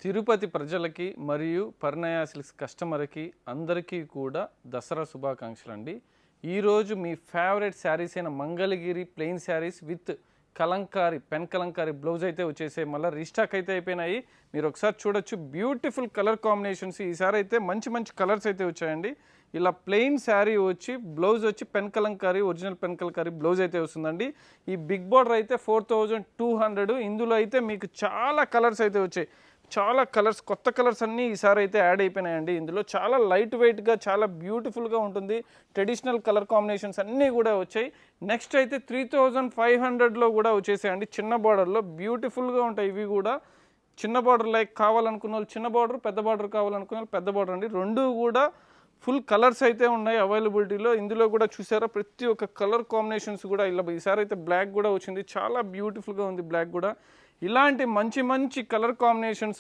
తిరుపతి ప్రజలకి మరియు పరిణయ సిల్క్స్ కస్టమర్కి అందరికీ కూడా దసరా శుభాకాంక్షలు అండి. ఈరోజు మీ ఫేవరెట్ శారీస్ అయిన Mangalagiri plain saris with Kalamkari pen Kalamkari blouse అయితే వచ్చేసాయి. మళ్ళీ రీస్టాక్ అయితే అయిపోయినాయి. మీరు ఒకసారి చూడొచ్చు, బ్యూటిఫుల్ కలర్ కాంబినేషన్స్. ఈసారి అయితే మంచి మంచి కలర్స్ అయితే వచ్చాయండి. ఇలా ప్లెయిన్ శారీ వచ్చి బ్లౌజ్ వచ్చి pen Kalamkari, original pen Kalamkari blouse అయితే వస్తుందండి. ఈ బిగ్ బార్డర్ అయితే 4200. ఇందులో అయితే మీకు చాలా కలర్స్ అయితే వచ్చాయి. చాలా కలర్స్, కొత్త కలర్స్ అన్నీ ఈసారి అయితే యాడ్ అయిపోయినాయండి. ఇందులో చాలా లైట్ వెయిట్గా, చాలా బ్యూటిఫుల్గా ఉంటుంది. ట్రెడిషనల్ కలర్ కాంబినేషన్స్ అన్నీ కూడా వచ్చాయి. నెక్స్ట్ అయితే 3500లో కూడా వచ్చేసాయండి. చిన్న బార్డర్లో బ్యూటిఫుల్గా ఉంటాయి. ఇవి కూడా చిన్న బార్డర్ లైక్ కావాలనుకున్న వాళ్ళు చిన్న బార్డర్, పెద్ద బార్డర్ కావాలనుకున్న వాళ్ళు పెద్ద బార్డర్ అండి. రెండు కూడా ఫుల్ కలర్స్ అయితే ఉన్నాయి అవైలబిలిటీలో. ఇందులో కూడా చూసారా, ప్రతి ఒక్క కలర్ కాంబినేషన్స్ కూడా ఇలా. ఈసారి అయితే బ్లాక్ కూడా వచ్చింది, చాలా బ్యూటిఫుల్గా ఉంది బ్లాక్ కూడా. ఇలాంటి మంచి మంచి కలర్ కాంబినేషన్స్